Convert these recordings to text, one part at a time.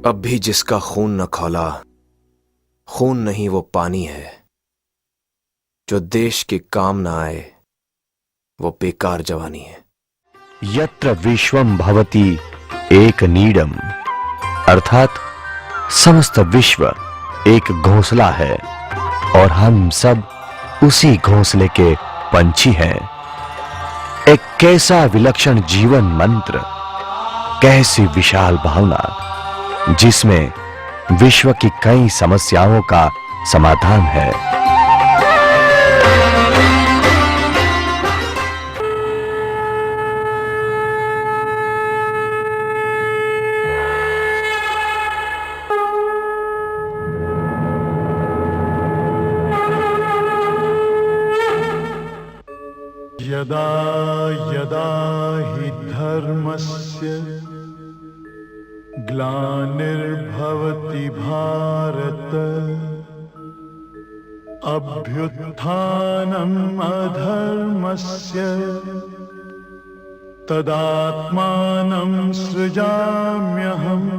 अब भी जिसका खून न खौला, खून नहीं वो पानी है। जो देश के काम न आए वो बेकार जवानी है। यत्र विश्वम भवति एक नीडम, अर्थात समस्त विश्व एक घोंसला है और हम सब उसी घोंसले के पंछी हैं। एक कैसा विलक्षण जीवन मंत्र, कैसी विशाल भावना जिसमें विश्व की कई समस्याओं का समाधान है। यदा यदा हि धर्मस्य ग्लानिर्भवति भारत, अभ्युत्थानम् अधर्मस्य तदात्मानं सृजाम्यहम्,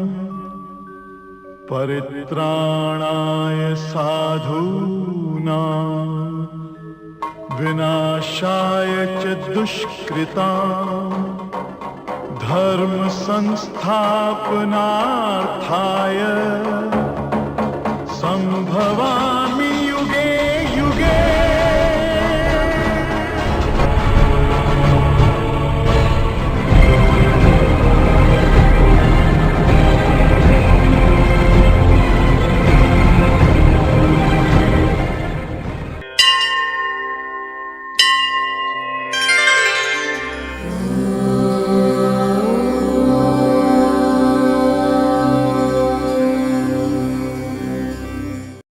परित्राणाय साधूनां विनाशाय च दुष्कृतां, धर्म संस्थापनार्थाय संभवामि युगे युगे।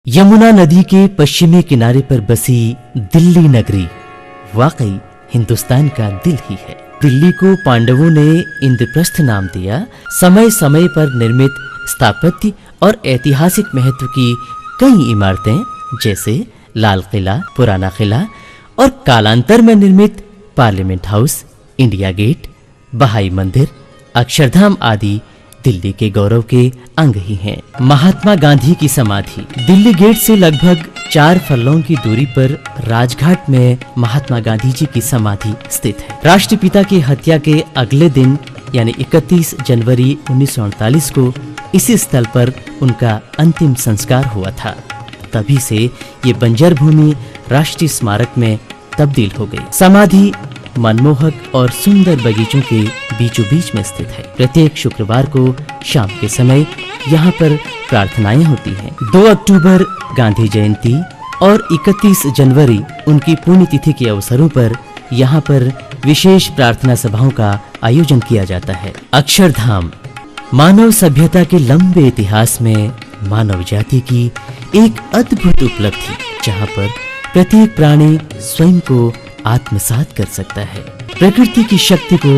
यमुना नदी के पश्चिमी किनारे पर बसी दिल्ली नगरी वाकई हिंदुस्तान का दिल ही है। दिल्ली को पांडवों ने इंद्रप्रस्थ नाम दिया। समय समय पर निर्मित स्थापत्य और ऐतिहासिक महत्व की कई इमारतें जैसे लाल किला, पुराना किला और कालांतर में निर्मित पार्लियामेंट हाउस, इंडिया गेट, बहाई मंदिर, अक्षरधाम आदि दिल्ली के गौरव के अंग ही हैं। महात्मा गांधी की समाधि दिल्ली गेट से लगभग 4 फर्लॉन्ग की दूरी पर राजघाट में महात्मा गांधी जी की समाधि स्थित है। राष्ट्रपिता की हत्या के अगले दिन यानी 31 जनवरी 1948 को इसी स्थल पर उनका अंतिम संस्कार हुआ था। तभी से ये बंजर भूमि राष्ट्रीय स्मारक में तब्दील हो गई। समाधि मनमोहक और सुंदर बगीचों के बीचों बीच में स्थित है। प्रत्येक शुक्रवार को शाम के समय यहाँ पर प्रार्थनाएं होती हैं। 2 अक्टूबर गांधी जयंती और 31 जनवरी उनकी पुण्यतिथि के अवसरों पर यहाँ पर विशेष प्रार्थना सभाओं का आयोजन किया जाता है। अक्षरधाम मानव सभ्यता के लंबे इतिहास में मानव जाति की एक अद्भुत उपलब्धि, जहाँ पर प्रत्येक प्राणी स्वयं को आत्मसात कर सकता है, प्रकृति की शक्ति को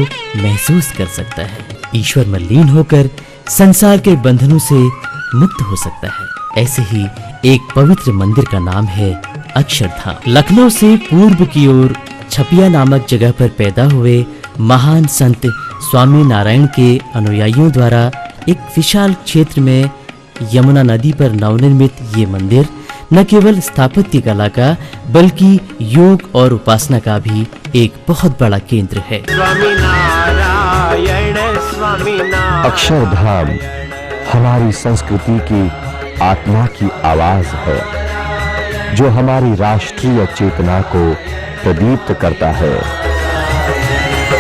महसूस कर सकता है, ईश्वर में लीन होकर संसार के बंधनों से मुक्त हो सकता है। ऐसे ही एक पवित्र मंदिर का नाम है अक्षरधाम। लखनऊ से पूर्व की ओर छपिया नामक जगह पर पैदा हुए महान संत स्वामी नारायण के अनुयायियों द्वारा एक विशाल क्षेत्र में यमुना नदी पर नवनिर्मित ये मंदिर न केवल स्थापत्य कला का बल्कि योग और उपासना का भी एक बहुत बड़ा केंद्र है। अक्षरधाम हमारी संस्कृति की आत्मा की आवाज है, जो हमारी राष्ट्रीय चेतना को प्रदीप्त करता है।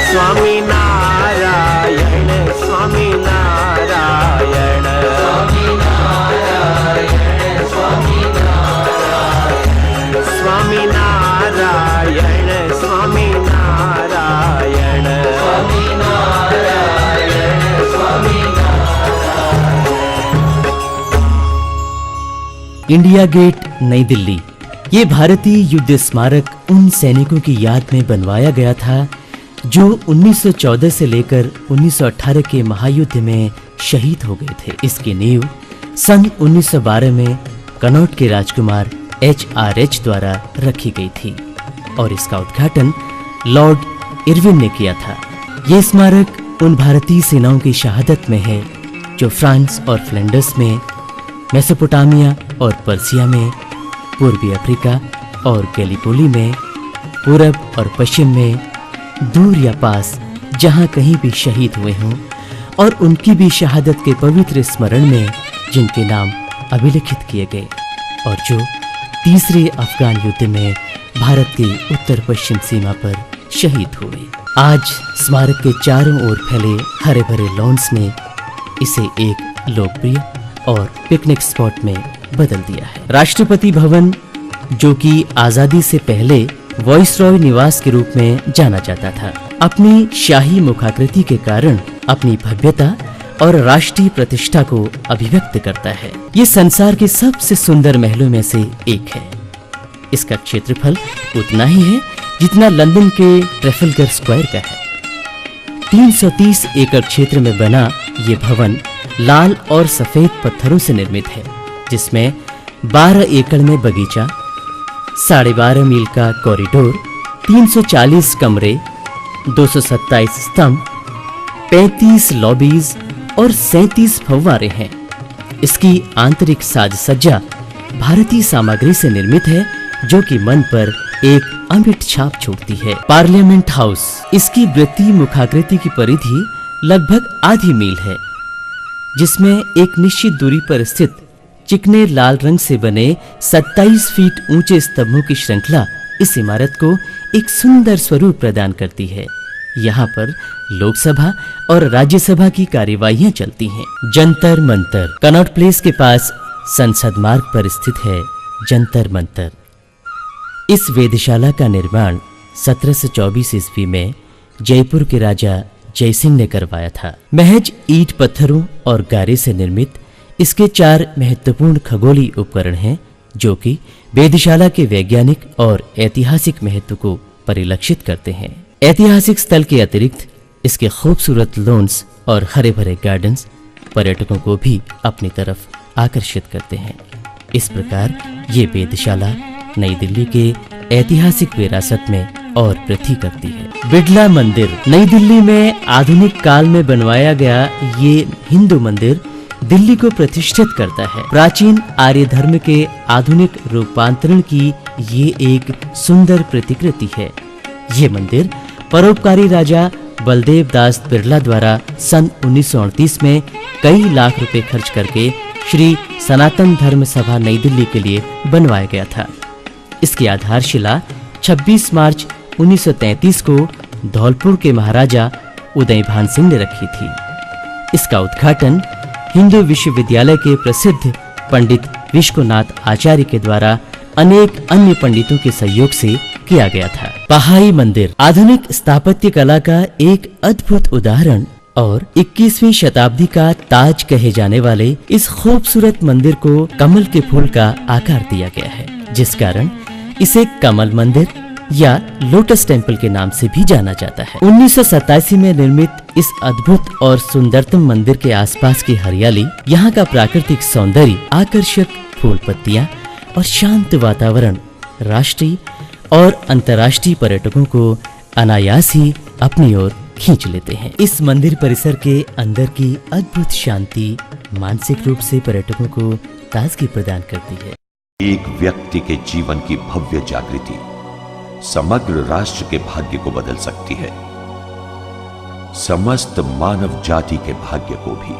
स्वामी नारायण, स्वामी नारायण, स्वामी नारायण, स्वामी नारायण, स्वामी नारायण, स्वामी नारायण, स्वामी नारायण, स्वामी नारायण। इंडिया गेट, नई दिल्ली। ये भारतीय युद्ध स्मारक उन सैनिकों की याद में बनवाया गया था जो 1914 से लेकर 1918 के महायुद्ध में शहीद हो गए थे। इसकी नींव सन 1912 में कनौज के राजकुमार HRH द्वारा रखी गई थी और इसका उद्घाटन लॉर्ड इरविन ने किया था। ये स्मारक उन भारतीय सेनाओं की शहादत में है जो फ्रांस और फ्लैंडर्स में, मेसोपोटामिया और पर्सिया में, पूर्वी अफ्रीका और गैलीपोली में, पूरब और पश्चिम में, दूर या पास जहां कहीं भी शहीद हुए हों और उनकी भी शहादत के पवित्र स्मरण में जिनके नाम अभिलिखित किए गए और जो तीसरे अफगान युद्ध में भारत की उत्तर पश्चिम सीमा पर शहीद हुए। आज स्मारक के चारों ओर फैले हरे भरे लॉन्स ने इसे एक लोकप्रिय और पिकनिक स्पॉट में बदल दिया है। राष्ट्रपति भवन, जो कि आजादी से पहले वॉइसरॉय निवास के रूप में जाना जाता था, अपनी शाही मुखाकृति के कारण अपनी भव्यता और राष्ट्रीय प्रतिष्ठा को अभिव्यक्त करता है। ये संसार के सबसे सुंदर महलों में से एक है। इसका क्षेत्रफल उतना ही है जितना लंदन के ट्रेफलगर स्क्वायर का है। 330 एकड़ क्षेत्र में बना ये भवन लाल और सफेद पत्थरों से निर्मित है, जिसमें 12 एकड़ में बगीचा, 12.5 मील का कॉरिडोर, 340 कमरे, 227 स्तंभ, 35 लॉबीज और 37 फव्वारे हैं। इसकी आंतरिक साज सज्जा भारतीय सामग्री से निर्मित है, जो कि मन पर एक अमिट छाप छोड़ती है। पार्लियामेंट हाउस, इसकी वृत्तीय मुखाकृति की परिधि लगभग आधी मील है, जिसमें एक निश्चित दूरी पर स्थित चिकने लाल रंग से बने 27 फीट ऊंचे स्तंभों की श्रृंखला इस इमारत को एक सुंदर स्वरूप प्रदान करती है। यहाँ पर लोकसभा और राज्यसभा की कार्यवाहियां चलती हैं। जंतर मंतर, कनॉट प्लेस के पास संसद मार्ग पर स्थित है जंतर मंतर। इस वेधशाला का निर्माण 1724 ईस्वी में जयपुर के राजा जयसिंह ने करवाया था। महज ईंट पत्थरों और गारे से निर्मित इसके 4 महत्वपूर्ण खगोलीय उपकरण हैं, जो कि वेधशाला के वैज्ञानिक और ऐतिहासिक महत्व को परिलक्षित करते हैं। ऐतिहासिक स्थल के अतिरिक्त इसके खूबसूरत लॉन्स और हरे भरे गार्डन्स पर्यटकों को भी अपनी तरफ आकर्षित करते हैं। इस प्रकार ये वेधशाला नई दिल्ली के ऐतिहासिक विरासत में और वृद्धि करती है। बिड़ला मंदिर, नई दिल्ली में आधुनिक काल में बनवाया गया ये हिंदू मंदिर दिल्ली को प्रतिष्ठित करता है। प्राचीन आर्य धर्म के आधुनिक रूपांतरण की ये एक सुंदर प्रतिकृति है। ये मंदिर परोपकारी राजा बलदेव दास बिरला द्वारा सन 1938 में कई लाख रुपए खर्च करके श्री सनातन धर्म सभा नई दिल्ली के लिए बनवाया गया था। इसकी आधारशिला 26 मार्च 1933 को धौलपुर के महाराजा उदयभान सिंह ने रखी थी। इसका उद्घाटन हिंदू विश्वविद्यालय के प्रसिद्ध पंडित विश्वनाथ आचार्य के द्वारा अनेक अन्य पंडितों के सहयोग से किया गया था। बहाई मंदिर, आधुनिक स्थापत्य कला का एक अद्भुत उदाहरण और 21वीं शताब्दी का ताज कहे जाने वाले इस खूबसूरत मंदिर को कमल के फूल का आकार दिया गया है, जिस कारण इसे कमल मंदिर या लोटस टेम्पल के नाम से भी जाना जाता है। 1987 में निर्मित इस अद्भुत और सुंदरतम मंदिर के आसपास की हरियाली, यहाँ का प्राकृतिक सौंदर्य, आकर्षक फूल पत्तियां और शांत वातावरण राष्ट्रीय और अंतर्राष्ट्रीय पर्यटकों को अनायास ही अपनी ओर खींच लेते हैं। इस मंदिर परिसर के अंदर की अद्भुत शांति मानसिक रूप से पर्यटकों को ताजगी प्रदान करती है। एक व्यक्ति के जीवन की भव्य जागृति समग्र राष्ट्र के भाग्य को बदल सकती है, समस्त मानव जाति के भाग्य को भी।